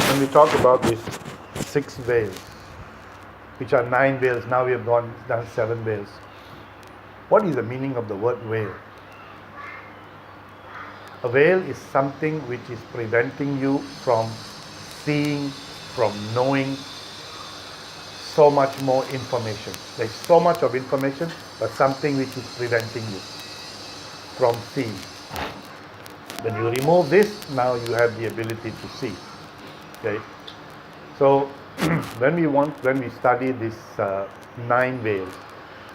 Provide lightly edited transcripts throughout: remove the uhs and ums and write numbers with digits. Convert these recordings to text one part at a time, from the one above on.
when we talk about these 6 veils, which are 9 veils, now we have done 7 veils. What is the meaning of the word veil? A veil is something which is preventing you from seeing, from knowing so much more information. There's so much of information, but something which is preventing you from seeing. When you remove this, now you have the ability to see. Okay. So when we study this 9 veils,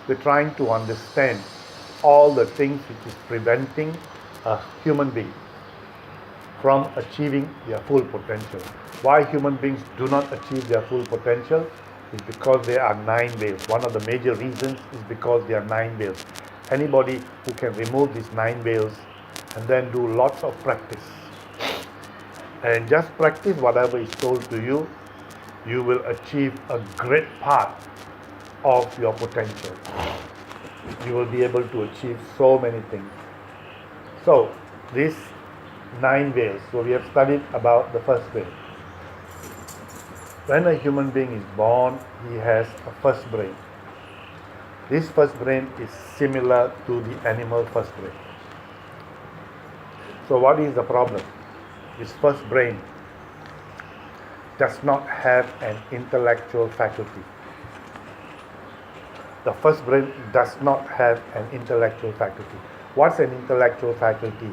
we're trying to understand all the things which is preventing a human being from achieving their full potential. Why human beings do not achieve their full potential is because there are 9 veils. One of the major reasons is because there are 9 veils. Anybody who can remove these 9 veils and then do lots of practice and just practice whatever is told to you, you will achieve a great part of your potential. You will be able to achieve so many things. So, these 9 veils. So, we have studied about the first veil. When a human being is born, he has a first brain. This first brain is similar to the animal first brain. So, what is the problem? This first brain does not have an intellectual faculty. The first brain does not have an intellectual faculty. What's an intellectual faculty?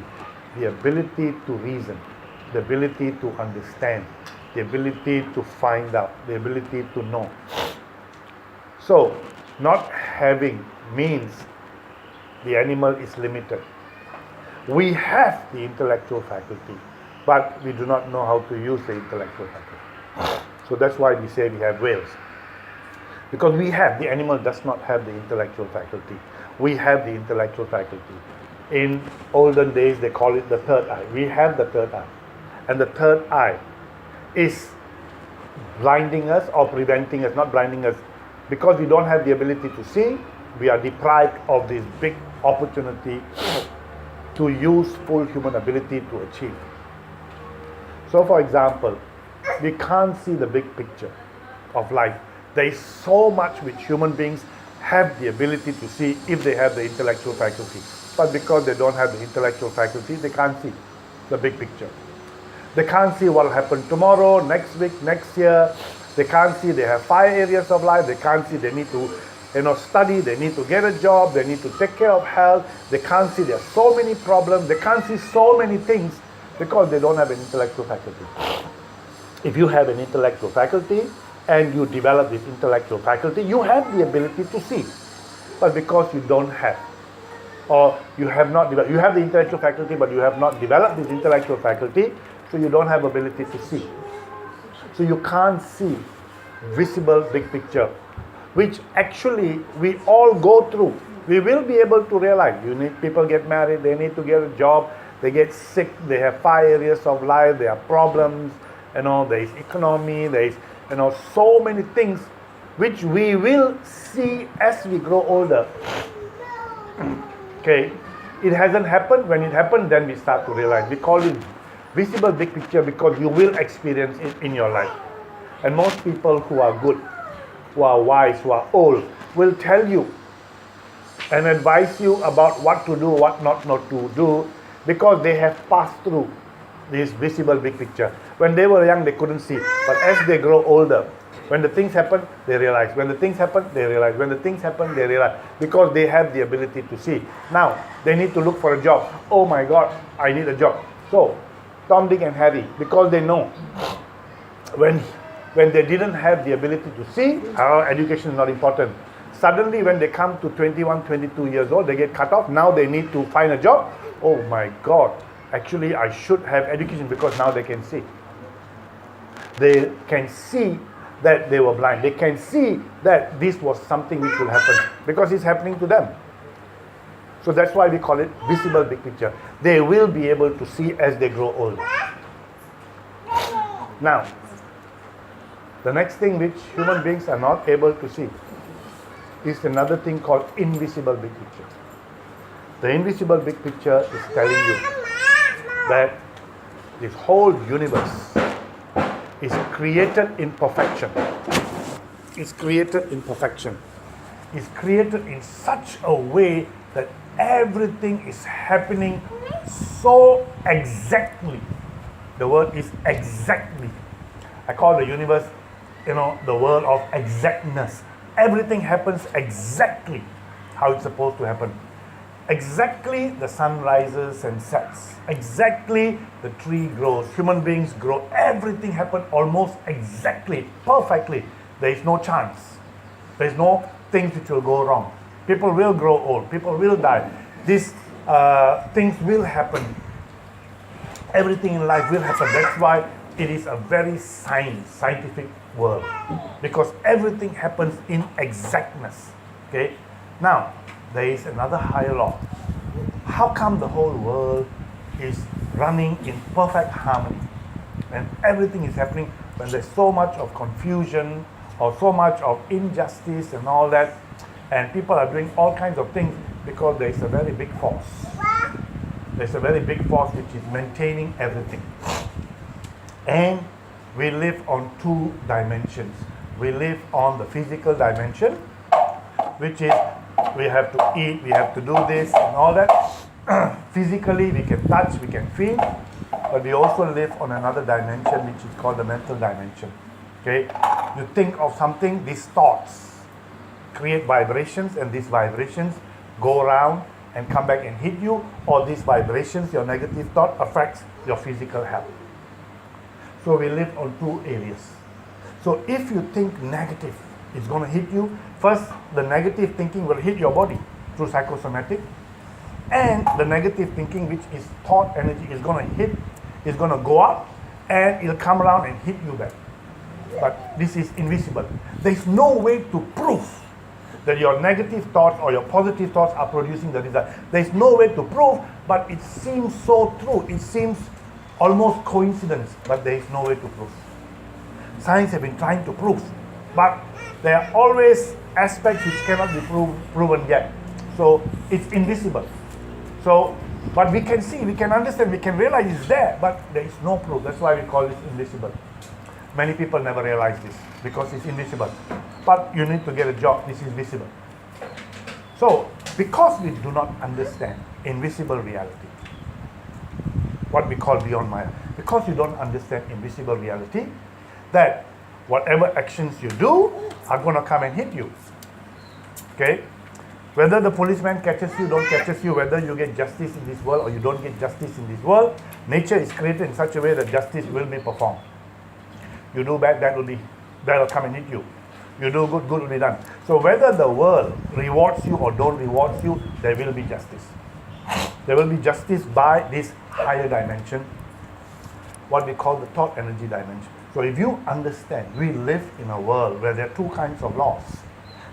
The ability to reason, the ability to understand, the ability to find out, the ability to know. So, not having means the animal is limited. We have the intellectual faculty, but we do not know how to use the intellectual faculty. So that's why we say we have veils. Because we have, the animal does not have the intellectual faculty. We have the intellectual faculty. In olden days, they call it the third eye. We have the third eye. And the third eye is blinding us or preventing us, not blinding us. Because we don't have the ability to see, we are deprived of this big opportunity to use full human ability to achieve. So for example, we can't see the big picture of life. There is so much which human beings have the ability to see if they have the intellectual faculty. But because they don't have the intellectual faculty, they can't see the big picture. They can't see what will happen tomorrow, next week, next year. They can't see they have 5 areas of life. They can't see they need to study, they need to get a job, they need to take care of health. They can't see there are so many problems. They can't see so many things because they don't have an intellectual faculty. If you have an intellectual faculty and you develop this intellectual faculty, you have the ability to see. But because you don't have, or you have not developed, you have the intellectual faculty but you have not developed this intellectual faculty, so you don't have ability to see. So you can't see visible big picture, which actually we all go through. We will be able to realize, people get married, they need to get a job, they get sick, they have 5 areas of life, there are problems, there is economy, there is so many things which we will see as we grow older. Okay, it hasn't happened. When it happened, then we start to realize. We call it visible big picture because you will experience it in your life. And most people who are good, who are wise, who are old, will tell you and advise you about what to do, what not to do, because they have passed through this visible big picture. When they were young, they couldn't see. But as they grow older, when the things happen, they realize. When the things happen, they realize. When the things happen, they realize. Because they have the ability to see. Now, they need to look for a job. Oh my God, I need a job. So, Tom, Dick and Harry, because they know when they didn't have the ability to see, education is not important. Suddenly, when they come to 21, 22 years old, they get cut off. Now they need to find a job. Oh my God, actually I should have education because now they can see. They can see that they were blind. They can see that this was something which will happen because it's happening to them. So that's why we call it visible big picture. They will be able to see as they grow older. Now, the next thing which human beings are not able to see is another thing called invisible big picture. The invisible big picture is telling you that this whole universe is created in perfection. Is created in perfection. Is created in such a way that everything is happening so exactly. The word is exactly. I call the universe, the world of exactness. Everything happens exactly how it's supposed to happen. Exactly the sun rises and sets. Exactly the tree grows. Human beings grow. Everything happens almost exactly, perfectly. There is no chance. There is no things which will go wrong. People will grow old. People will die. These things will happen. Everything in life will happen. That's why it is a very scientific world, because everything happens in exactness. Okay. Now there is another higher law. How come the whole world is running in perfect harmony, and everything is happening when there's so much of confusion or so much of injustice and all that, and people are doing all kinds of things? Because there is a very big force. There's a very big force which is maintaining everything. And we live on two dimensions. We live on the physical dimension, which is we have to eat, we have to do this and all that. Physically, we can touch, we can feel, but we also live on another dimension, which is called the mental dimension. Okay? You think of something, these thoughts create vibrations, and these vibrations go around and come back and hit you, or these vibrations, your negative thought, affects your physical health. So we live on two areas. So if you think negative, it's going to hit you. First, the negative thinking will hit your body through psychosomatic, and the negative thinking, which is thought energy, is going to go up, and it'll come around and hit you back. But this is invisible. There's no way to prove that your negative thoughts or your positive thoughts are producing the result. There's no way to prove, but it seems so true. It seems almost coincidence, but there is no way to prove. Science have been trying to prove, but there are always aspects which cannot be proven yet. So it's invisible. So, but we can see, we can understand, we can realize it's there, but there is no proof. That's why we call it invisible. Many people never realize this because it's invisible. But you need to get a job, this is visible. So, because we do not understand invisible reality, what we call beyond Maya, because you don't understand invisible reality, that whatever actions you do are going to come and hit you. Okay? Whether the policeman catches you, don't catches you, whether you get justice in this world or you don't get justice in this world, nature is created in such a way that justice will be performed. You do bad, that will come and hit you. You do good, good will be done. So whether the world rewards you or don't reward you, there will be justice. There will be justice by this higher dimension, what we call the thought energy dimension. So if you understand, we live in a world where there are two kinds of laws.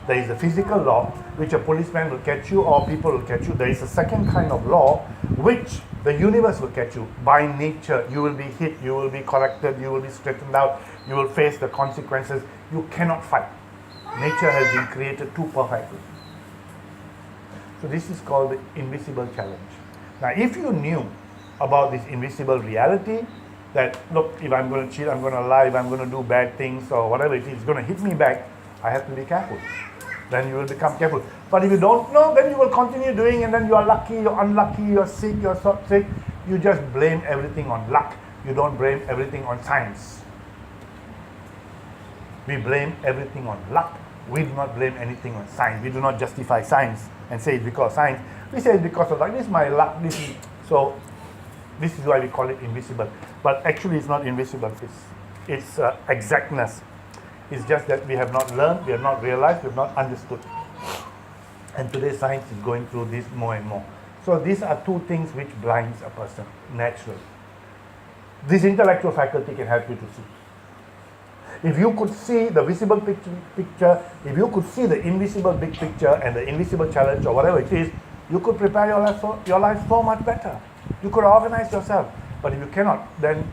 There is a physical law, which a policeman will catch you or people will catch you. There is a second kind of law, which the universe will catch you. By nature, you will be hit, you will be corrected, you will be straightened out, you will face the consequences. You cannot fight. Nature has been created too perfectly. So this is called the invisible challenge. Now, if you knew about this invisible reality, that look, if I'm going to cheat, I'm going to lie, if I'm going to do bad things or whatever it is, it's going to hit me back, I have to be careful. Then you will become careful. But if you don't know, then you will continue doing, and then you are lucky, you're unlucky, you're sick, you're so sick. You just blame everything on luck. You don't blame everything on science. We blame everything on luck. We do not blame anything on science. We do not justify science and say it's because of science. We say it's because of luck. This is my luck. So this is why we call it invisible. But actually it's not invisible. It's exactness. It's just that we have not learned, we have not realized, we have not understood. And today science is going through this more and more. So these are two things which blinds a person naturally. This intellectual faculty can help you to see. If you could see the visible picture, if you could see the invisible big picture and the invisible challenge or whatever it is, you could prepare your life so much better. You could organize yourself. But if you cannot, then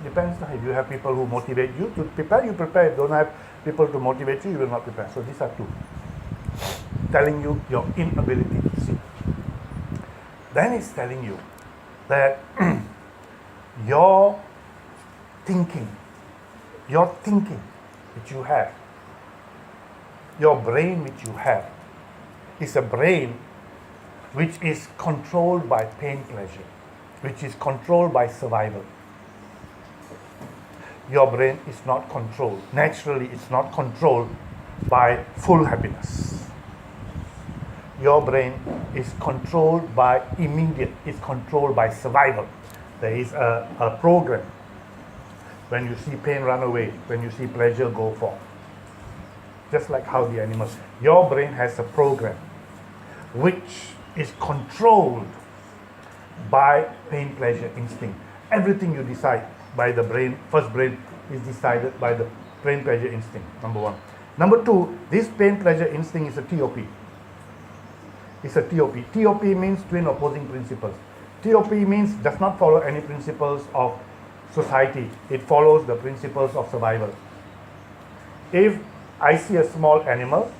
depends. If you have people who motivate you to prepare, you prepare. If you don't have people to motivate you, you will not prepare. So these are two. Telling you your inability to see. Then it's telling you that your thinking Your thinking which you have, your brain which you have, is a brain which is controlled by pain pleasure, which is controlled by survival. Your brain is not controlled. Naturally, it's not controlled by full happiness. Your brain is controlled by immediate, it's controlled by survival. There is a program. When you see pain, run away. When you see pleasure, go for. Just like how the animals. Your brain has a program which is controlled by pain, pleasure, instinct. Everything you decide by the brain, first brain, is decided by the pain, pleasure, instinct, number one. Number two, this pain, pleasure, instinct is a TOP. It's a TOP. TOP means twin opposing principles. TOP means does not follow any principles of society. It follows the principles of survival. If I see a small animal,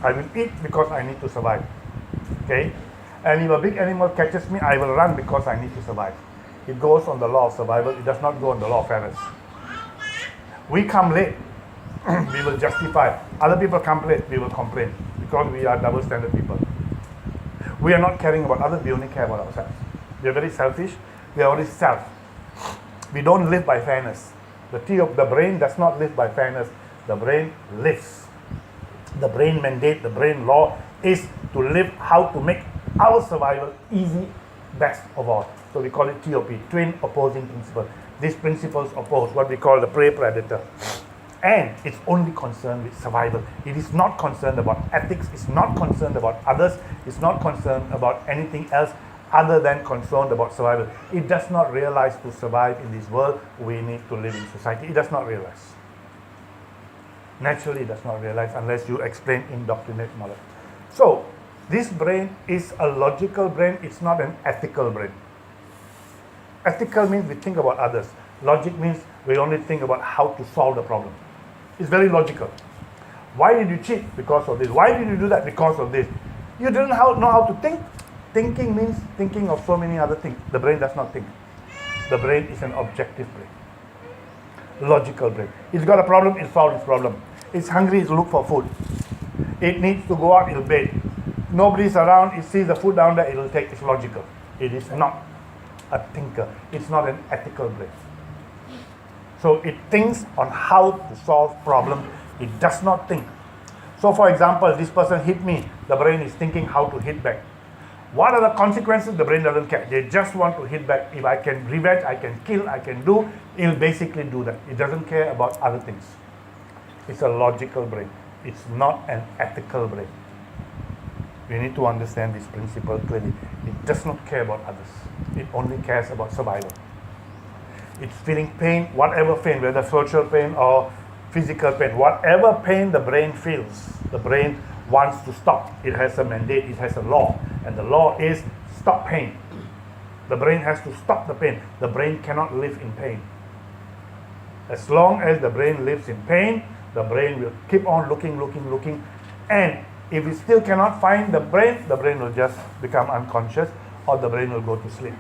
I will eat because I need to survive. Okay? And if a big animal catches me, I will run because I need to survive. It goes on the law of survival. It does not go on the law of fairness. We come late, we will justify. Other people come late, we will complain because we are double standard people. We are not caring about others, we only care about ourselves. We are very selfish, we are only self. We don't live by fairness. The brain does not live by fairness. The brain lives. The brain mandate, the brain law is to live how to make our survival easy, best of all. So we call it TOP, twin opposing principle. These principles oppose what we call the prey-predator. And it's only concerned with survival. It is not concerned about ethics, it's not concerned about others, it's not concerned about anything else other than concerned about survival. It does not realize to survive in this world, we need to live in society. It does not realize. Naturally, it does not realize unless you explain indoctrinate knowledge. So, this brain is a logical brain, it's not an ethical brain. Ethical means we think about others. Logic means we only think about how to solve the problem. It's very logical. Why did you cheat? Because of this. Why did you do that? Because of this. You didn't know how to think. Thinking means thinking of so many other things. The brain does not think. The brain is an objective brain. Logical brain. It's got a problem, it solves its problem. It's hungry, it looks for food. It needs to go out, it'll bathe. Nobody's around, it sees the food down there, it'll take. It's logical. It is not a thinker. It's not an ethical brain. So it thinks on how to solve problems. It does not think. So for example, this person hit me. The brain is thinking how to hit back. What are the consequences? The brain doesn't care. They just want to hit back. If I can revenge, I can kill, I can do, it'll basically do that. It doesn't care about other things. It's a logical brain. It's not an ethical brain. We need to understand this principle clearly. It does not care about others. It only cares about survival. It's feeling pain, whatever pain, whether social pain or physical pain, whatever pain the brain feels, the brain wants to stop. It has a mandate, it has a law, and the law is stop pain. The brain has to stop the pain. The brain cannot live in pain. As long as the brain lives in pain, the brain will keep on looking, and if it still cannot find the brain will just become unconscious, or the brain will go to sleep.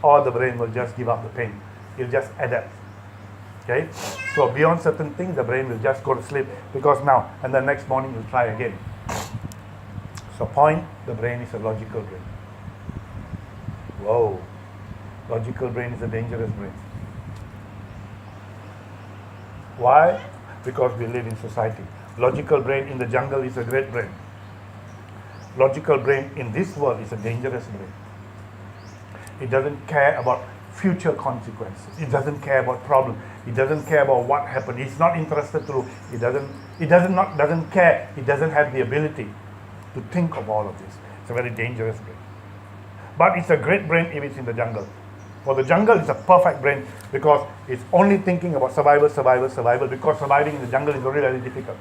Or the brain will just give up the pain. It will just adapt. Okay? So beyond certain things, the brain will just go to sleep because now, and the next morning you'll try again. So point, the brain is a logical brain. Whoa. Logical brain is a dangerous brain. Why? Because we live in society. Logical brain in the jungle is a great brain. Logical brain in this world is a dangerous brain. It doesn't care about future consequences. It doesn't care about problems. It doesn't care about what happened. It's not interested through. It doesn't care. It doesn't have the ability to think of all of this. It's a very dangerous brain. But it's a great brain if it's in the jungle. For the jungle, it's a perfect brain because it's only thinking about survival, because surviving in the jungle is very, very difficult.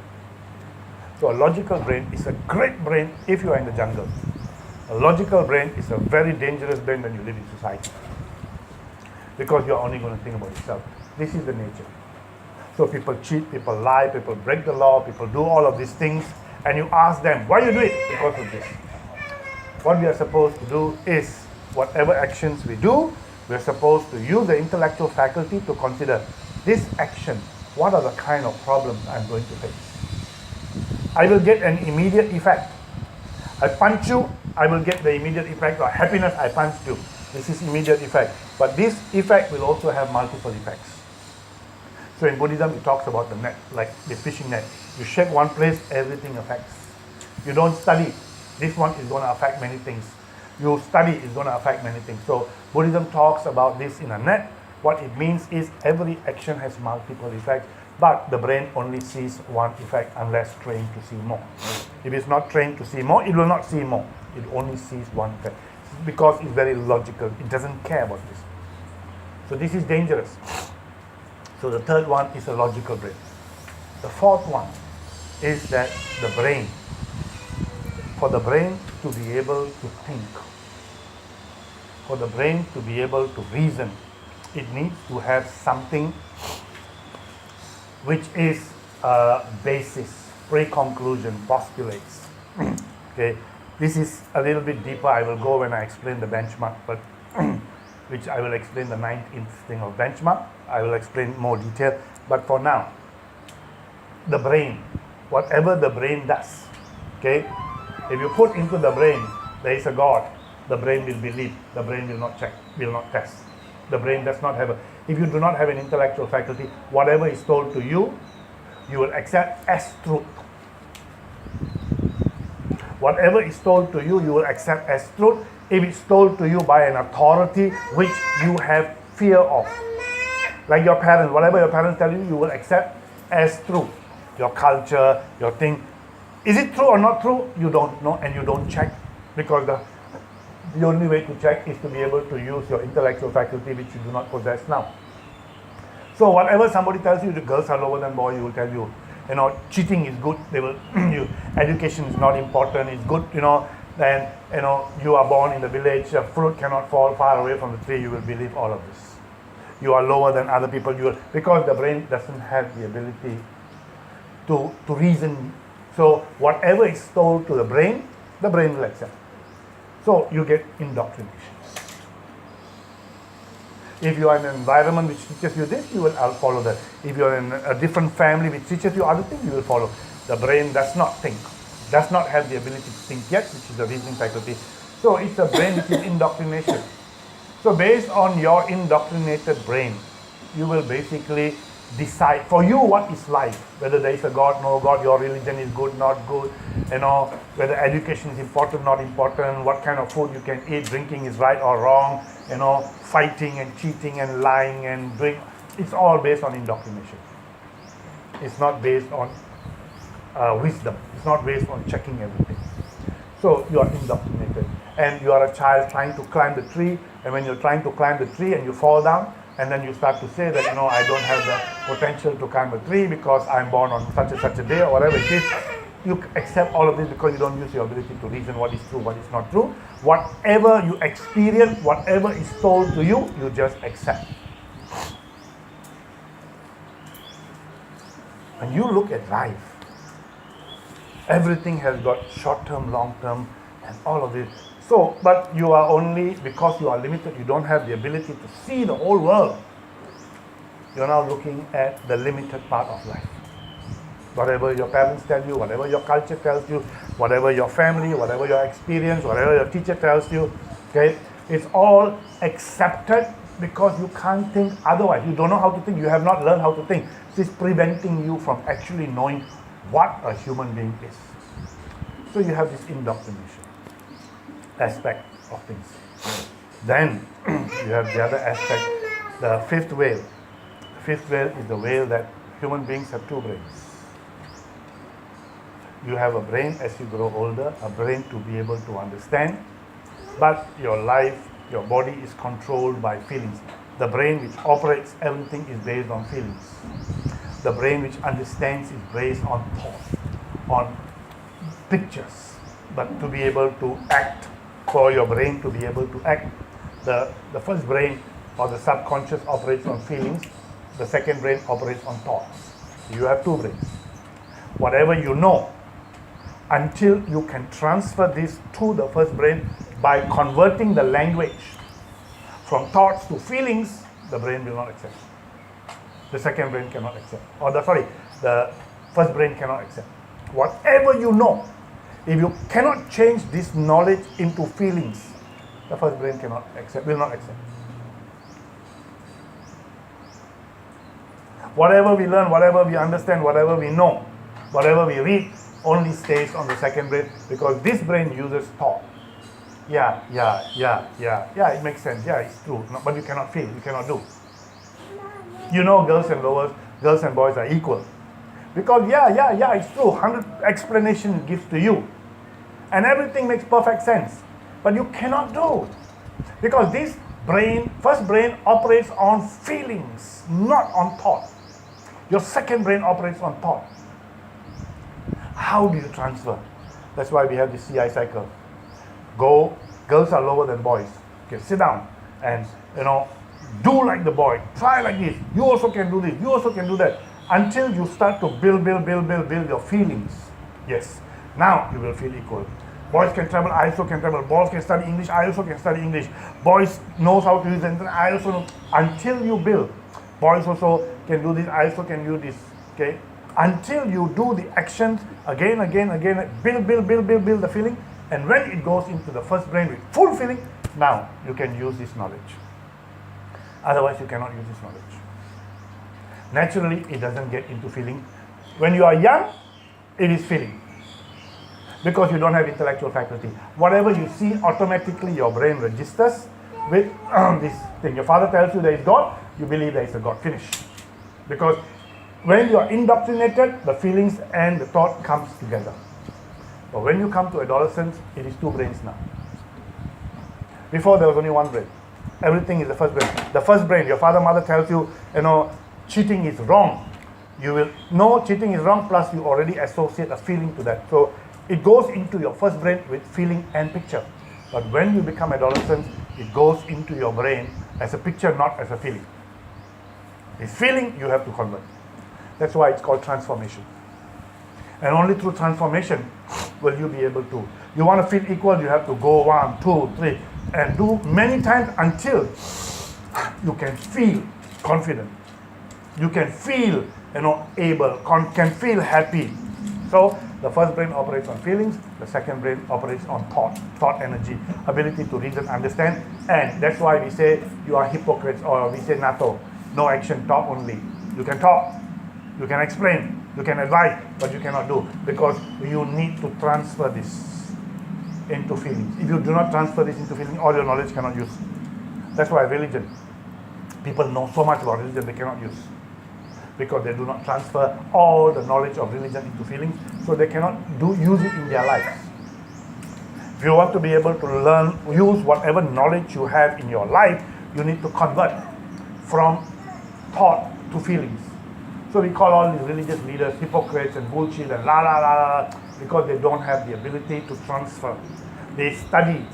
So a logical brain is a great brain if you are in the jungle. A logical brain is a very dangerous brain when you live in society because you're only going to think about yourself. This is the nature. So people cheat, people lie, people break the law, people do all of these things, and you ask them, why you do it? Because of this. What we are supposed to do is, whatever actions we do, we are supposed to use the intellectual faculty to consider this action, what are the kind of problems I'm going to face? I will get an immediate effect. I punch you, I will get the immediate effect, or happiness, I punched you. This is immediate effect. But this effect will also have multiple effects. So in Buddhism, it talks about the net, like the fishing net. You shake one place, everything affects. You don't study, this one is going to affect many things. You study, is going to affect many things. So Buddhism talks about this in a net. What it means is every action has multiple effects, but the brain only sees one effect unless trained to see more. If it's not trained to see more, it will not see more. It only sees one effect because it's very logical. It doesn't care about this. So this is dangerous. So the third one is a logical brain. The fourth one is that the brain, for the brain to be able to think, for the brain to be able to reason, it needs to have something which is a basis, pre-conclusion, postulates. Okay, this is a little bit deeper. I will go when I explain the benchmark, but which I will explain the ninth thing of benchmark. I will explain more detail. But for now, the brain, whatever the brain does, okay, if you put into the brain, there is a God, the brain will believe, the brain will not check, will not test. The brain does not have if you do not have an intellectual faculty, whatever is told to you, you will accept as truth. Whatever is told to you, you will accept as truth if it's told to you by an authority which you have fear of. Like your parents, whatever your parents tell you, you will accept as true. Your culture, your thing. Is it true or not true? You don't know and you don't check, because the only way to check is to be able to use your intellectual faculty, which you do not possess now. So whatever somebody tells you, the girls are lower than boys, you will tell you, cheating is good. They will, education is not important. It's good, then, you are born in the village, a fruit cannot fall far away from the tree. You will believe all of this. You are lower than other people. Because the brain doesn't have the ability to reason. So whatever is told to the brain will accept. So you get indoctrination. If you are in an environment which teaches you this, you will follow that. If you are in a different family which teaches you other things, you will follow. The brain does not think, does not have the ability to think yet, which is the reasoning faculty. So it's a brain which is indoctrination. So based on your indoctrinated brain, you will basically decide for you what is life, whether there is a God, no God, your religion is good, not good, whether education is important, not important, what kind of food you can eat, drinking is right or wrong, fighting and cheating and lying and doing, it's all based on indoctrination. It's not based on wisdom. It's not based on checking everything. So you are indoctrinated and you are a child trying to climb the tree, and when you're trying to climb the tree and you fall down, and then you start to say that, I don't have the potential to climb a tree because I'm born on such and such a day or whatever it is. You accept all of this because you don't use your ability to reason what is true, what is not true. Whatever you experience, whatever is told to you, you just accept. When you look at life, everything has got short-term, long-term, and all of this. So, but you are only, because you are limited, you don't have the ability to see the whole world. You're now looking at the limited part of life. Whatever your parents tell you, whatever your culture tells you, whatever your family, whatever your experience, whatever your teacher tells you, okay, it's all accepted because you can't think otherwise. You don't know how to think. You have not learned how to think. This is preventing you from actually knowing what a human being is. So you have this indoctrination aspect of things. Then you have the other aspect, the fifth whale. The fifth whale is the whale that human beings have two brains. You have a brain as you grow older, a brain to be able to understand, but your life, your body is controlled by feelings. The brain which operates everything is based on feelings. The brain which understands is based on thought, on pictures. But to be able to act, for your brain to be able to act, the first brain or the subconscious operates on feelings, the second brain operates on thoughts. You have two brains. Whatever you know, until you can transfer this to the first brain by converting the language from thoughts to feelings, the brain will not accept. the second brain cannot accept. The first brain cannot accept. Whatever you know, if you cannot change this knowledge into feelings, the first brain cannot accept, will not accept. Whatever we learn, whatever we understand, whatever we know, whatever we read, only stays on the second brain, because this brain uses thought. Yeah, it makes sense, yeah, it's true. No, but you cannot feel, you cannot do. You know girls and boys are equal. Because yeah, it's true, 100 explanation gives to you. And everything makes perfect sense. But you cannot do. Because this brain, first brain operates on feelings, not on thought. Your second brain operates on thought. How do you transfer? That's why we have the CI cycle. Girls are lower than boys. Okay, sit down and do like the boy. Try like this. You also can do this. You also can do that. Until you start to build your feelings. Yes. Now you will feel equal. Boys can travel, I also can travel. Boys can study English, I also can study English. Boys knows how to use it, I also know. Until you build. Boys also can do this, I also can do this. Okay? Until you do the actions again, build the feeling. And when it goes into the first brain with full feeling, now you can use this knowledge. Otherwise you cannot use this knowledge. Naturally, it doesn't get into feeling. When you are young, it is feeling. Because you don't have intellectual faculty. Whatever you see, automatically your brain registers with this thing. Your father tells you there is God, you believe there is a God. Finish. Because when you are indoctrinated, the feelings and the thought comes together. But when you come to adolescence, it is two brains now. Before there was only one brain. Everything is the first brain. The first brain, your father, mother tells you, cheating is wrong. You will know cheating is wrong, plus you already associate a feeling to that. So it goes into your first brain with feeling and picture. But when you become adolescent, it goes into your brain as a picture, not as a feeling. A feeling you have to convert. That's why it's called transformation. And only through transformation will you be able to. You want to feel equal, you have to go 1, 2, 3, and do many times until you can feel confident. You can feel, able, can feel happy. So the first brain operates on feelings, the second brain operates on thought energy, ability to reason, understand. And that's why we say you are hypocrites, or we say NATO, no action, talk only. You can talk, you can explain, you can advise, but you cannot do, because you need to transfer this into feelings. If you do not transfer this into feelings, all your knowledge cannot use. That's why religion, people know so much about religion they cannot use, because they do not transfer all the knowledge of religion into feelings, so they cannot use it in their lives. If you want to be able to use whatever knowledge you have in your life, you need to convert from thought to feelings. So we call all these religious leaders hypocrites and bullshit and because they don't have the ability to transfer. They study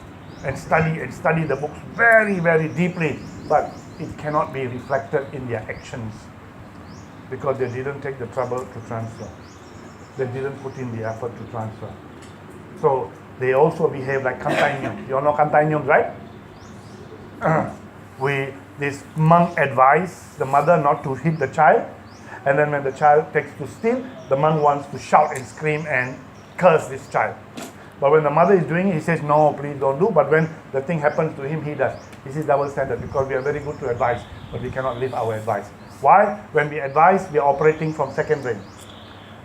the books very, very deeply, but it cannot be reflected in their actions, because they didn't take the trouble to transfer. They didn't put in the effort to transfer. So they also behave like Kantainyong. You all know Kantainyong, right? This monk advised the mother not to hit the child, and then when the child takes to steal, the monk wants to shout and scream and curse this child. But when the mother is doing it, he says, no, please don't do. But when the thing happens to him, he does. This is double standard, because we are very good to advise, but we cannot live our advice. Why? When we advise, we are operating from second brain.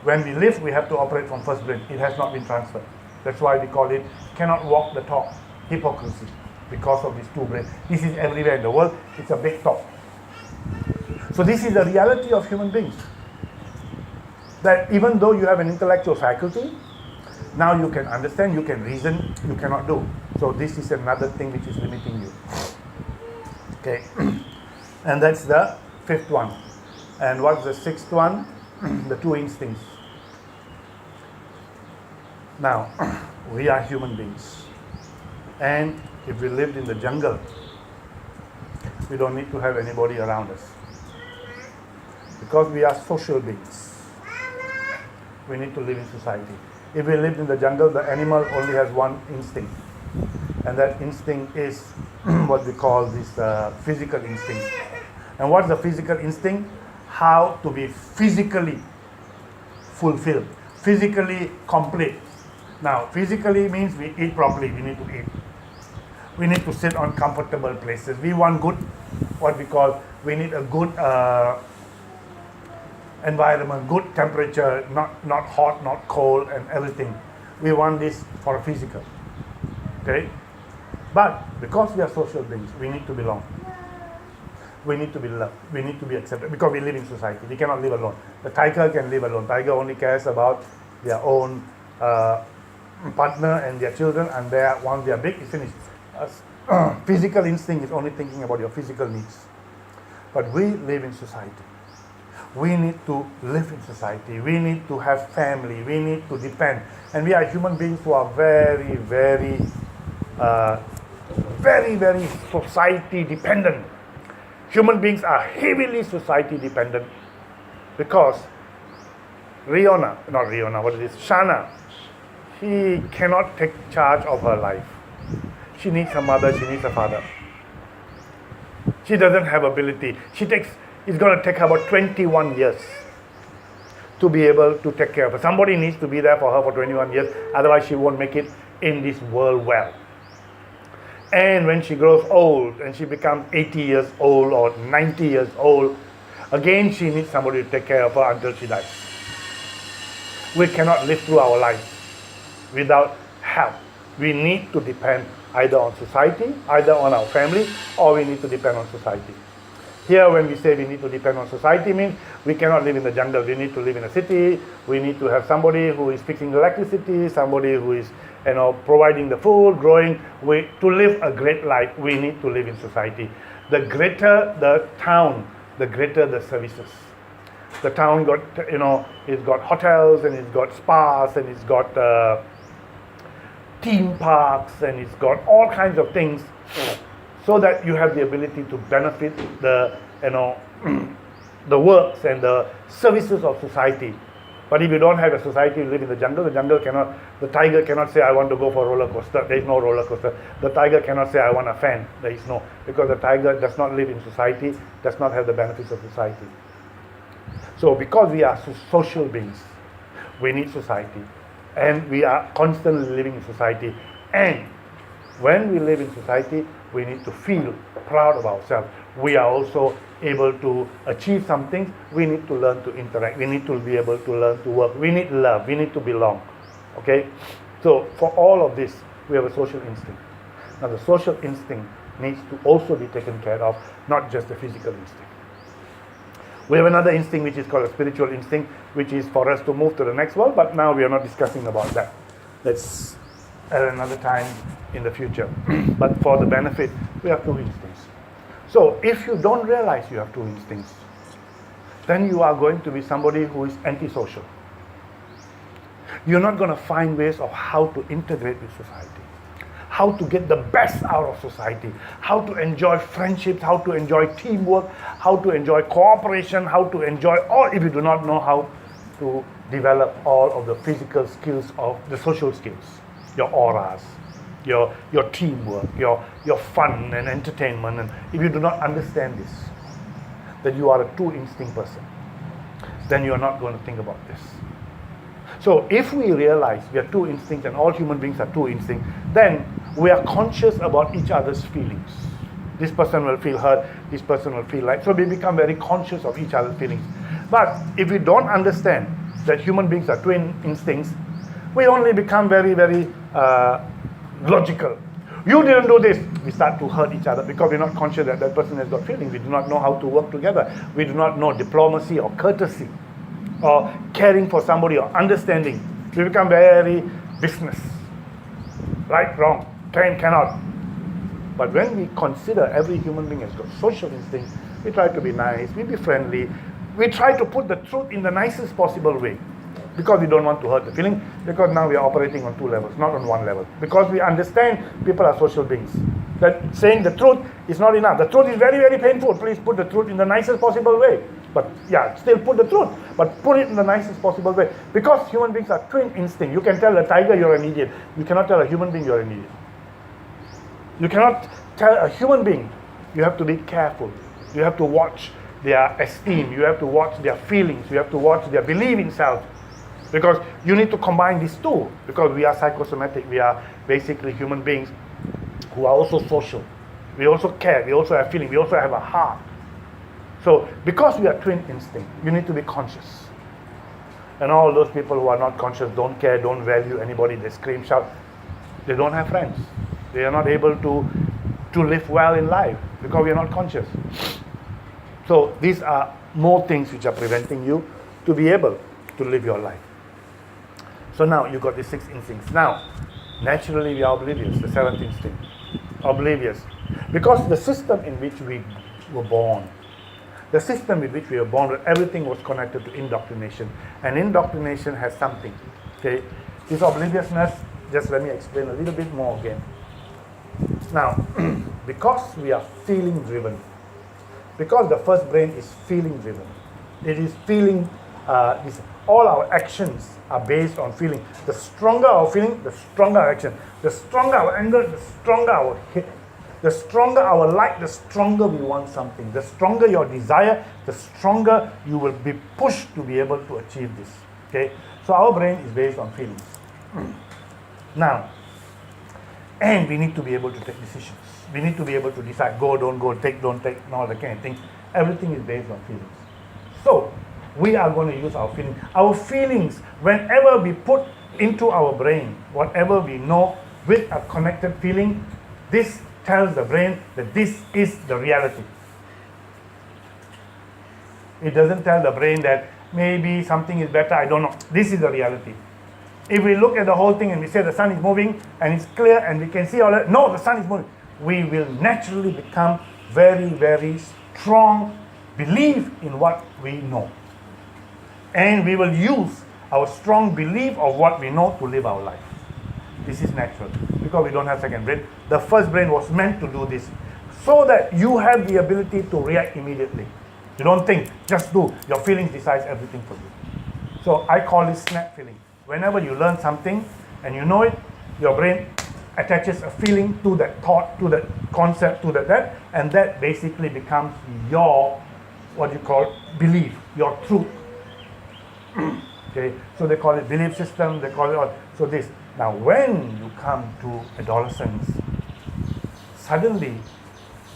When we live, we have to operate from first brain. It has not been transferred. That's why we call it cannot walk the talk, hypocrisy, because of these two brains. This is everywhere in the world. It's a big talk. So this is the reality of human beings. That even though you have an intellectual faculty, now you can understand, you can reason, you cannot do. So this is another thing which is limiting you. Okay. And that's the fifth one. And what's the sixth one? The two instincts. Now, we are human beings. And if we lived in the jungle, we don't need to have anybody around us. Because we are social beings. We need to live in society. If we lived in the jungle, the animal only has one instinct. And that instinct is what we call this physical instinct. And what's the physical instinct? how to be physically fulfilled, physically complete. Now, physically means we eat properly, we need to eat. We need to sit on comfortable places. We want good, we need a good environment, good temperature, not hot, not cold, and everything. We want this for a physical. Okay? But because we are social beings, we need to belong. We need to be loved. We need to be accepted because we live in society. We cannot live alone. The tiger can live alone. Tiger only cares about their own partner and their children, and once they are big, it's finished. Physical instinct is only thinking about your physical needs. But we live in society. We need to live in society. We need to have family. We need to depend. And we are human beings who are very, very, very society dependent. Human beings are heavily society dependent because Shana, she cannot take charge of her life. She needs her mother, she needs her father. She doesn't have ability. It's going to take her about 21 years to be able to take care of her. Somebody needs to be there for her for 21 years, otherwise she won't make it in this world well. And when she grows old and she becomes 80 years old or 90 years old, again she needs somebody to take care of her until she dies. We cannot live through our lives without help. We need to depend either on society, either on our family, or we need to depend on society. Here when we say we need to depend on society means we cannot live in the jungle. We need to live in a city. We need to have somebody who is fixing electricity, somebody who is providing the food, growing. To live a great life, we need to live in society. The greater the town, the greater the services. The town it's got hotels and it's got spas and it's got theme parks and it's got all kinds of things, so that you have the ability to benefit the the works and the services of society. But if you don't have a society, you live in the jungle the tiger cannot say, I want to go for a roller coaster. There is no roller coaster. The tiger cannot say, I want a fan. There is no, because the tiger does not live in society, does not have the benefits of society. So because we are social beings, we need society. And we are constantly living in society. And when we live in society, we need to feel proud of ourselves. We are also able to achieve something. We need to learn to interact. We need to be able to learn to work. We need love. We need to belong. Okay? So for all of this, we have a social instinct. Now the social instinct needs to also be taken care of, not just the physical instinct. We have another instinct which is called a spiritual instinct, which is for us to move to the next world, but now we are not discussing about that. Let's at another time in the future. But for the benefit, we have two instincts. So if you don't realize you have two instincts, then you are going to be somebody who is antisocial. You're not going to find ways of how to integrate with society, how to get the best out of society, how to enjoy friendships, how to enjoy teamwork, how to enjoy cooperation, how to enjoy all, if you do not know how to develop all of the physical skills of the social skills, your auras, your teamwork, your fun and entertainment. And if you do not understand this, that you are a two instinct person, then you are not going to think about this. So if we realize we are two instincts and all human beings are two instincts, then we are conscious about each other's feelings. This person will feel hurt, this person will feel like, so we become very conscious of each other's feelings. But if we don't understand that human beings are twin instincts, we only become very, very logical. You didn't do this. We start to hurt each other because we're not conscious that that person has got feelings. We do not know how to work together. We do not know diplomacy or courtesy or caring for somebody or understanding. We become very business. Right, wrong, can, cannot. But when we consider every human being has got social instinct, we try to be nice, we be friendly, we try to put the truth in the nicest possible way. Because we don't want to hurt the feeling, because now we are operating on two levels, not on one level. Because we understand people are social beings. That saying the truth is not enough. The truth is very, very painful. Please put the truth in the nicest possible way. But yeah, still put the truth, but put it in the nicest possible way. Because human beings are twin instinct. You can tell a tiger you're an idiot. You cannot tell a human being you're an idiot. You cannot tell a human being. You have to be careful. You have to watch. their esteem, you have to watch their feelings, you have to watch their belief in self. Because you need to combine these two, because we are psychosomatic, we are basically human beings who are also social. We also care, we also have feeling, we also have a heart. So because we are twin instinct, you need to be conscious. And all those people who are not conscious, don't care, don't value anybody, they scream, shout, they don't have friends. They are not able to live well in life because we are not conscious. So these are more things which are preventing you to be able to live your life. So now you got the 6 instincts. Now, naturally we are oblivious, the 7th instinct. Oblivious. Because the system in which we were born, the system in which we were born, everything was connected to indoctrination. And indoctrination has something. Okay? This obliviousness, just let me explain a little bit more again. Now, because we are feeling driven, because the first brain is feeling driven, it is feeling, all our actions are based on feeling. The stronger our feeling, the stronger our action. The stronger our anger, the stronger our hate. The stronger our like, the stronger we want something. The stronger your desire, the stronger you will be pushed to be able to achieve this. Okay? So our brain is based on feelings. Now, and we need to be able to take decisions. We need to be able to decide, go, don't go, take, don't take, and all that kind of thing. Everything is based on feelings. So, we are going to use our feelings. Our feelings, whenever we put into our brain, whatever we know with a connected feeling, this tells the brain that this is the reality. It doesn't tell the brain that maybe something is better, I don't know. This is the reality. If we look at the whole thing and we say the sun is moving and it's clear and we can see all that, no, the sun is moving, we will naturally become very, very strong belief in what we know. And we will use our strong belief of what we know to live our life. This is natural because we don't have second brain. The first brain was meant to do this so that you have the ability to react immediately. You don't think, just do. Your feelings decides everything for you. So I call it snap feeling. Whenever you learn something and you know it, your brain attaches a feeling to that thought, to that concept, to that, and that basically becomes your, what you call, belief, your truth. Okay, so they call it belief system, they call it all. So this. Now when you come to adolescence, suddenly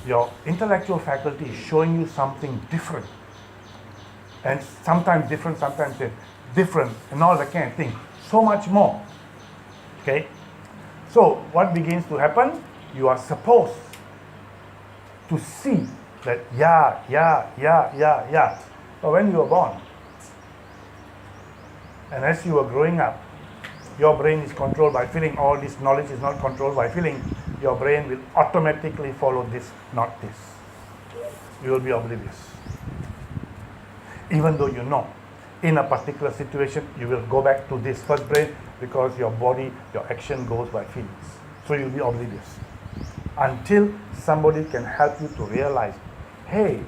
your intellectual faculty is showing you something different. And sometimes different, and all that kind of thing. So much more. Okay? So what begins to happen? You are supposed to see that yeah. But when you were born, and as you are growing up, your brain is controlled by feeling. All this knowledge is not controlled by feeling. Your brain will automatically follow this, not this. You will be oblivious. Even though you know, in a particular situation, you will go back to this first brain because your body, your action goes by feelings. So you'll be oblivious. Until somebody can help you to realize, hey,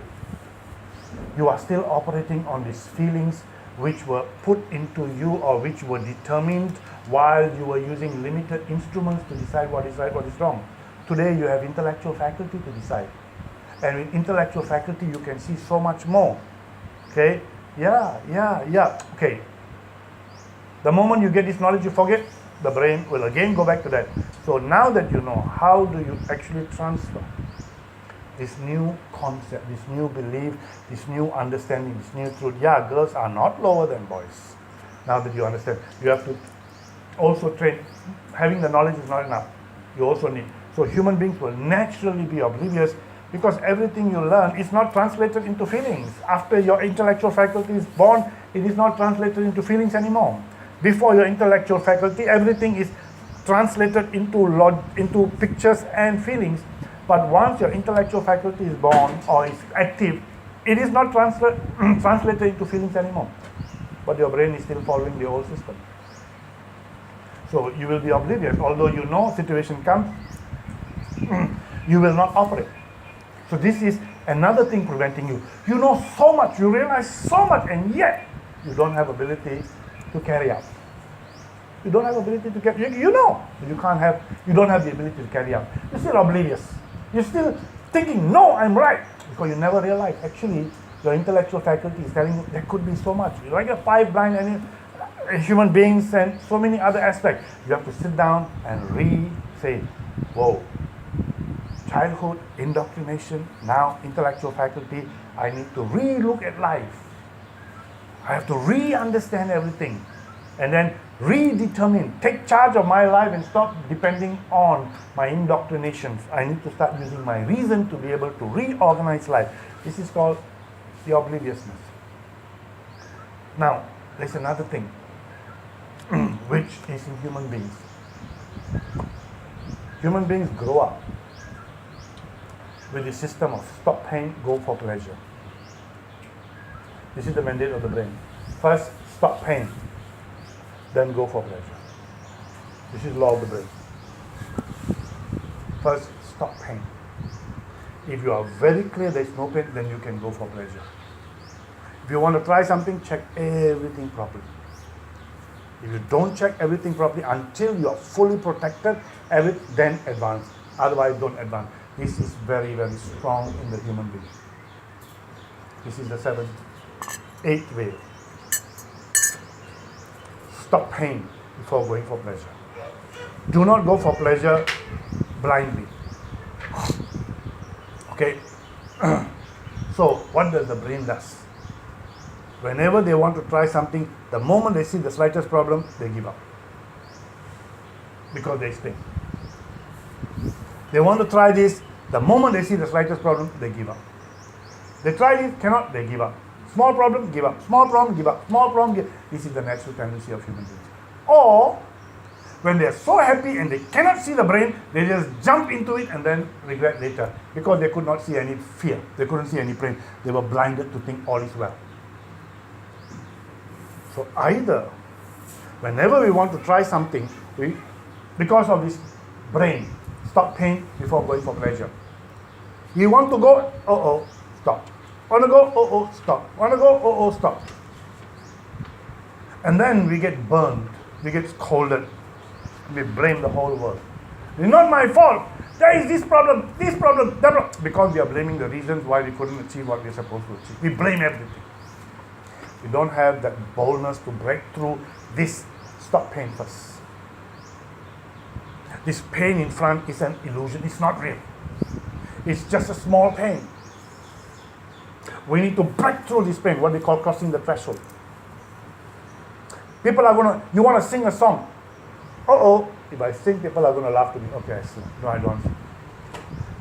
you are still operating on these feelings which were put into you or which were determined while you were using limited instruments to decide what is right, what is wrong. Today you have intellectual faculty to decide. And with intellectual faculty you can see so much more. Okay? Yeah. Okay. The moment you get this knowledge, you forget, the brain will again go back to that. So now that you know, how do you actually transfer this new concept, this new belief, this new understanding, this new truth? Yeah, girls are not lower than boys. Now that you understand, you have to also train. Having the knowledge is not enough. You also need. So human beings will naturally be oblivious because everything you learn is not translated into feelings. After your intellectual faculty is born, it is not translated into feelings anymore. Before your intellectual faculty, everything is translated into pictures and feelings. But once your intellectual faculty is born or is active, it is not translated into feelings anymore. But your brain is still following the old system. So you will be oblivious. Although you know situation comes, you will not operate. So this is another thing preventing you. You know so much, you realize so much, and yet you don't have ability to carry out. You don't have ability to carry. You know, you don't have the ability to carry out. You're still oblivious. You're still thinking, no, I'm right, because you never realize actually Your intellectual faculty is telling you there could be so much. You like a 5 blind human beings and so many other aspects. You have to sit down and say, whoa, childhood, indoctrination, now intellectual faculty, I need to re-look at life. I have to re-understand everything and then redetermine, take charge of my life and stop depending on my indoctrinations. I need to start using my reason to be able to reorganize life. This is called the obliviousness. Now, there's another thing which is in human beings. Human beings grow up with the system of stop pain, go for pleasure. This is the mandate of the brain. First, stop pain, then go for pleasure. This is law of the brain. First, stop pain. If you are very clear there is no pain, then you can go for pleasure. If you want to try something, check everything properly. If you don't check everything properly until you are fully protected, then advance. Otherwise, don't advance. This is very, very strong in the human being. This is the 8th way. Stop pain before going for pleasure. Do not go for pleasure blindly. Okay? So, what does the brain do? Whenever they want to try something, the moment they see the slightest problem, they give up. Because there is pain. They want to try this, the moment they see the slightest problem, they give up. They try this, cannot, they give up. Small problem, give up. Small problem, give up. Small problem, give up. This is the natural tendency of human beings. Or, when they are so happy and they cannot see the brain, they just jump into it and then regret later. Because they could not see any fear. They couldn't see any pain. They were blinded to think all is well. So either, whenever we want to try something, because of this brain, stop pain before going for pleasure. You want to go, stop. Want to go, stop. Want to go, stop. And then we get burned, we get scolded, we blame the whole world. It's not my fault. There is this problem, that problem. Because we are blaming the reasons why we couldn't achieve what we are supposed to achieve. We blame everything. We don't have that boldness to break through this stop pain first. This pain in front is an illusion. It's not real. It's just a small pain. We need to break through this pain, what we call crossing the threshold. People are you want to sing a song. If I sing, people are going to laugh to me. Okay, I sing. No, I don't.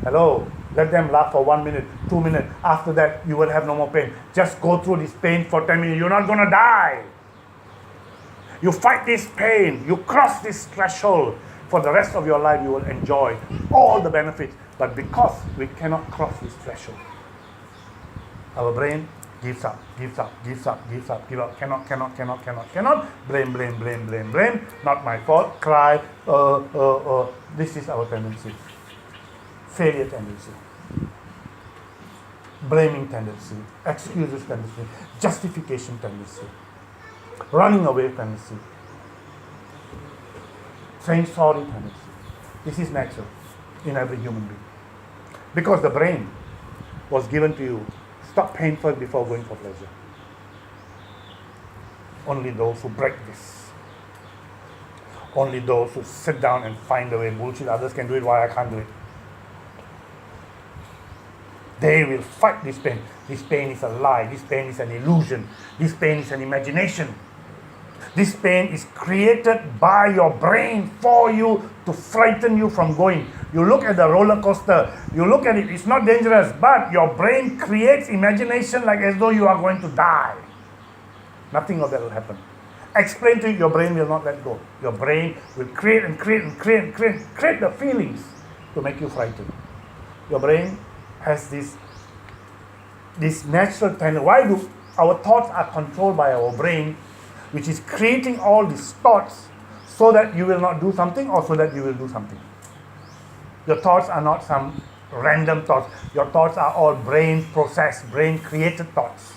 Hello, let them laugh for 1 minute, 2 minutes. After that, you will have no more pain. Just go through this pain for 10 minutes. You're not going to die. You fight this pain. You cross this threshold. For the rest of your life, you will enjoy all the benefits. But because we cannot cross this threshold, our brain gives up, cannot, blame, not my fault, cry, this is our tendency. Failure tendency, blaming tendency, excuses tendency, justification tendency, running away tendency, saying sorry tendency. This is natural in every human being. Because the brain was given to you. Stop pain first before going for pleasure. Only those who break this. Only those who sit down and find a way. Bullshit, others can do it, why I can't do it? They will fight this pain. This pain is a lie. This pain is an illusion. This pain is an imagination. This pain is created by your brain for you to frighten you from going. You look at the roller coaster, you look at it, it's not dangerous, but your brain creates imagination like as though you are going to die. Nothing of that will happen. Explain to you, your brain will not let go. Your brain will create the feelings to make you frightened. Your brain has this natural tendency. Why do our thoughts are controlled by our brain, which is creating all these thoughts so that you will not do something or so that you will do something. Your thoughts are not some random thoughts. Your thoughts are all brain processed, brain created thoughts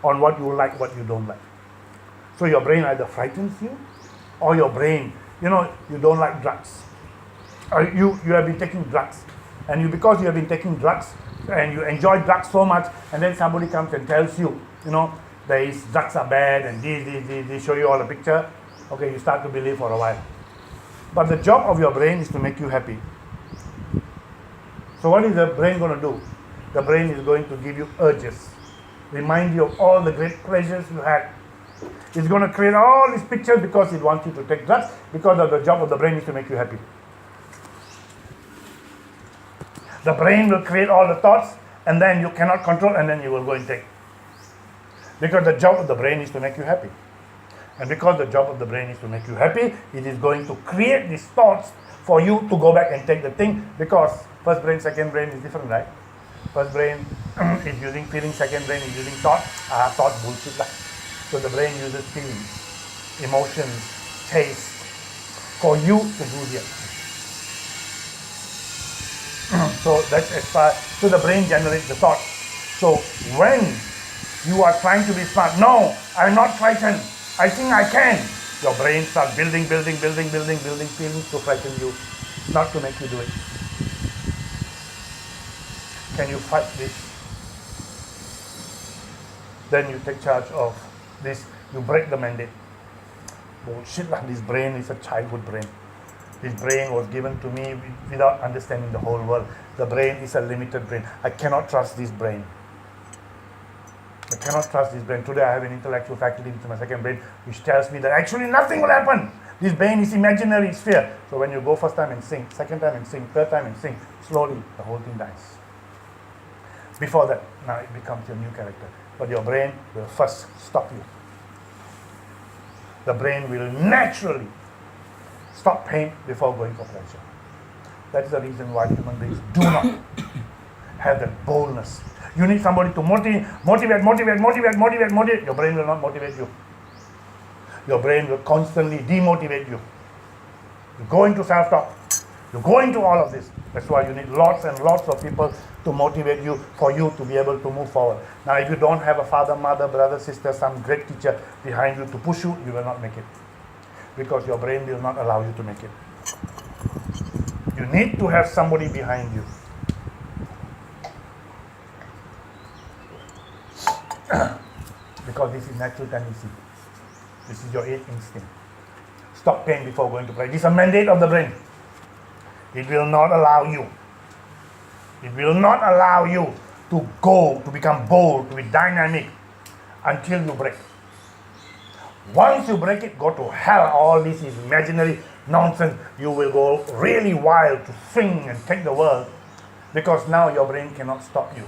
on what you like, what you don't like. So your brain either frightens you or your brain, you don't like drugs. Or you have been taking drugs. And because you have been taking drugs, and you enjoy drugs so much, and then somebody comes and tells you, drugs are bad, and they show you all the picture. Okay, you start to believe for a while. But the job of your brain is to make you happy. So what is the brain going to do? The brain is going to give you urges, remind you of all the great pleasures you had. It's going to create all these pictures because it wants you to take drugs, because of the job of the brain is to make you happy. The brain will create all the thoughts, and then you cannot control, and then you will go and take. Because the job of the brain is to make you happy. And because the job of the brain is to make you happy, it is going to create these thoughts for you to go back and take the thing, because first brain, second brain is different, right? First brain is using feeling, second brain is using thought. Thought bullshit. So the brain uses feelings, emotions, taste for you to do here. So that's as far. So the brain generates the thought. So when you are trying to be smart, no, I'm not frightened, I think I can. Your brain starts building feelings to frighten you, not to make you do it. Can you fight this? Then you take charge of this, you break the mandate. Bullshit, this brain is a childhood brain. This brain was given to me without understanding the whole world. The brain is a limited brain. I cannot trust this brain. Today I have an intellectual faculty, which is my second brain, which tells me that actually nothing will happen. This brain is imaginary, it's fear. So when you go first time and sing, second time and sing, third time and sing, slowly the whole thing dies. Before that, now it becomes your new character. But your brain will first stop you. The brain will naturally stop pain before going for pleasure. That is the reason why human beings do not have that boldness. You need somebody to motivate. Your brain will not motivate you. Your brain will constantly demotivate you. You go into self-talk. You go into all of this. That's why you need lots and lots of people to motivate you, for you to be able to move forward. Now, if you don't have a father, mother, brother, sister, some great teacher behind you to push you, you will not make it. Because your brain will not allow you to make it. You need to have somebody behind you. Because this is natural tendency. This is your innate instinct. Stop pain before going to play. This is a mandate of the brain. It will not allow you. It will not allow you to go, to become bold, to be dynamic until you break. Once you break it, go to hell. All this is imaginary nonsense. You will go really wild to swing and take the world, because now your brain cannot stop you.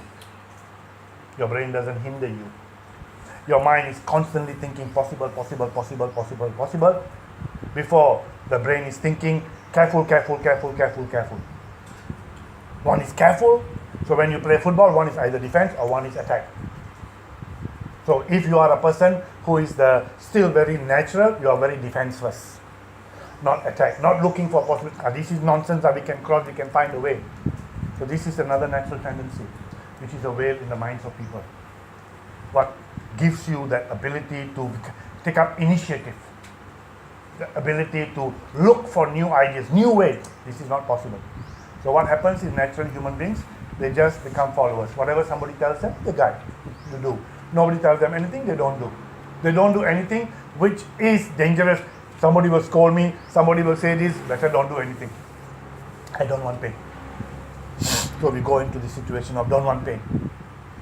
Your brain doesn't hinder you. Your mind is constantly thinking possible. Before the brain is thinking careful. One is careful. So when you play football, one is either defense or one is attack. So if you are a person who is still very natural, you are very defense first, not attack, not looking for possibility. This is nonsense that we can cross, we can find a way. So this is another natural tendency, which is a veil in the minds of people. What gives you that ability to take up initiative, the ability to look for new ideas, new ways. This is not possible. So what happens is, naturally human beings, they just become followers. Whatever somebody tells them, they guide, they do. Nobody tells them anything, they don't do. They don't do anything which is dangerous. Somebody will scold me, somebody will say this, better don't do anything. I don't want pain. So we go into the situation of don't want pain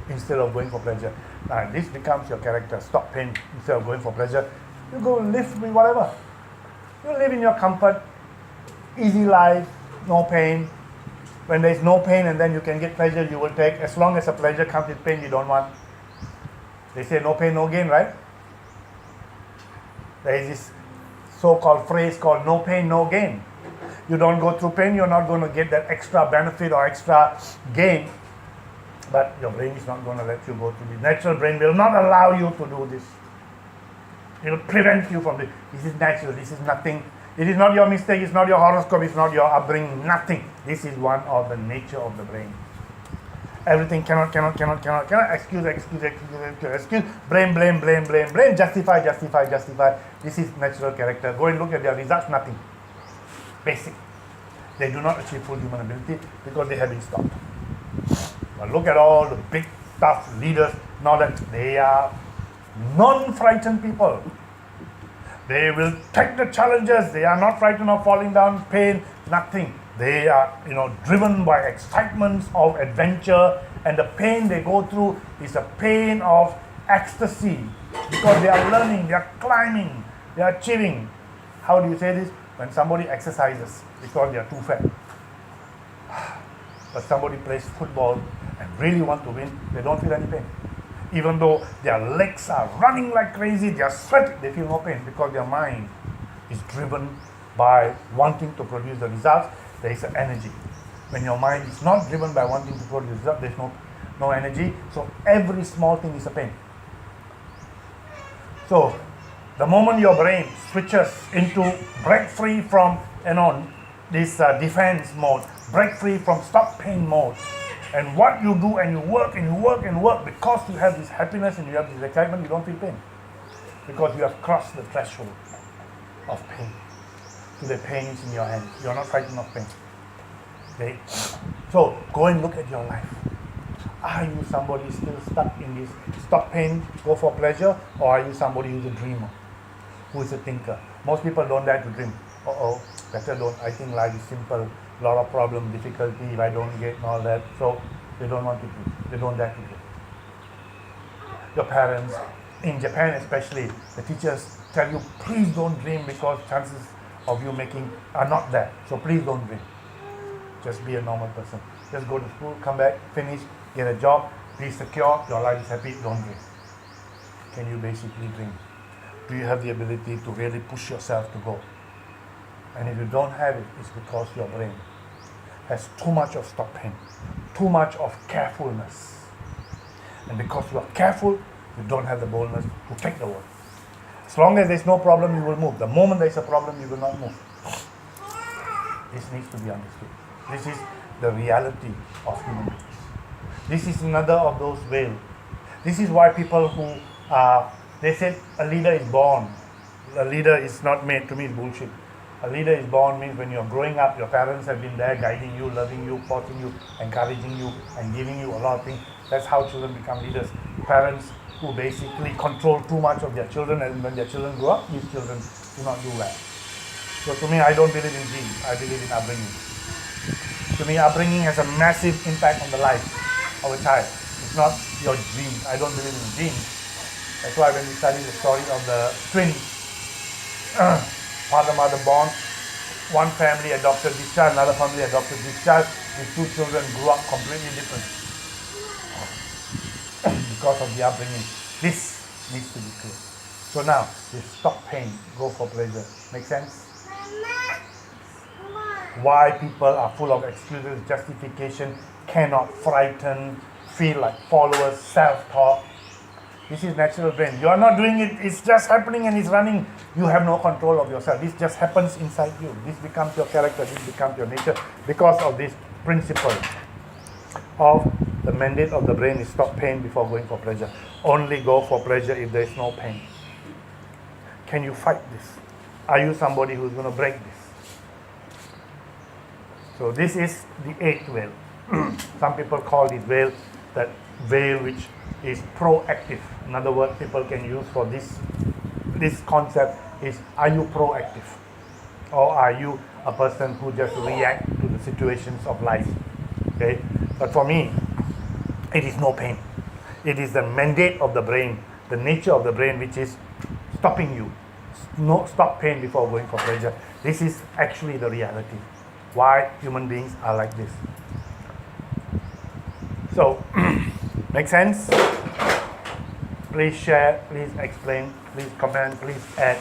instead of going for pleasure. Now this becomes your character. Stop pain instead of going for pleasure. You go live with whatever. You live in your comfort, easy life, no pain. When there is no pain and then you can get pleasure, you will take. As long as a pleasure comes with pain, you don't want. They say no pain, no gain, right? There is this so-called phrase called no pain, no gain. You don't go through pain, you're not going to get that extra benefit or extra gain. But your brain is not going to let you go to the natural brain will not allow you to do this. It will prevent you from this. This is natural, this is nothing. It is not your mistake, it's not your horoscope, it's not your upbringing, nothing. This is one of the nature of the brain. Everything cannot, excuse, blame, justify. This is natural character. Go and look at their results, nothing. Basic. They do not achieve full human ability because they have been stopped. But look at all the big, tough leaders, now that they are non-frightened people. They will take the challenges. They are not frightened of falling down, pain, nothing. They are, driven by excitement of adventure, and the pain they go through is a pain of ecstasy because they are learning, they are climbing, they are achieving. How do you say this? When somebody exercises because they are too fat. But somebody plays football and really want to win, they don't feel any pain. Even though their legs are running like crazy, they are sweating, they feel no pain because their mind is driven by wanting to produce the results. There is an energy. When your mind is not driven by wanting to produce results, there is no energy. So every small thing is a pain. So the moment your brain switches into break free from this defense mode, break free from stop pain mode, and what you do, and you work and you work and work, because you have this happiness and you have this excitement, you don't feel pain. Because you have crossed the threshold of pain to the pains in your hands. You are not frightened of pain. Okay? So go and look at your life. Are you somebody still stuck in this stop pain, go for pleasure, or are you somebody who's a dreamer, who is a thinker? Most people don't dare to dream. Better don't. I think life is simple. A lot of problem, difficulty, if I don't get and all that. So they don't want to dream. They don't dare to dream. Your parents, in Japan especially, the teachers tell you, please don't dream because chances of you making are not there. So please don't dream. Just be a normal person. Just go to school, come back, finish, get a job, be secure, your life is happy, don't dream. Can you basically dream? Do you have the ability to really push yourself to go? And if you don't have it, it's because your brain has too much of stop pain, too much of carefulness. And because you are careful, you don't have the boldness to take the word. As long as there's no problem, you will move. The moment there's a problem, you will not move. This needs to be understood. This is the reality of human beings. This is another of those veils. This is why people who they said a leader is born. A leader is not made. To me, it's bullshit. A leader is born means when you're growing up, your parents have been there guiding you, loving you, forcing you, encouraging you, and giving you a lot of things. That's how children become leaders. Parents who basically control too much of their children, and when their children grow up, these children do not do well. So to me, I don't believe in genes. I believe in upbringing. To me, upbringing has a massive impact on the life of a child. It's not your genes. I don't believe in genes. That's why when we study the story of the twins, father, mother born, one family adopted this child, another family adopted this child. These two children grew up completely different because of the upbringing. This needs to be clear. So now, this stop pain, go for pleasure. Make sense? Why people are full of excuses, justification, cannot frighten, feel like followers, self-talk. This is natural brain. You are not doing it, it's just happening and it's running. You have no control of yourself. This just happens inside you. This becomes your character, this becomes your nature because of this principle of the mandate of the brain is stop pain before going for pleasure. Only go for pleasure if there is no pain. Can you fight this? Are you somebody who's going to break this? So this is the eighth veil. Some people call this veil that veil which is proactive. In other words, people can use for this concept is, are you proactive? Or are you a person who just react to the situations of life? Okay? But for me, it is no pain. It is the mandate of the brain, the nature of the brain which is stopping you. Stop pain before going for pleasure. This is actually the reality. Why human beings are like this. So, make sense? Please share, please explain, please comment, please add.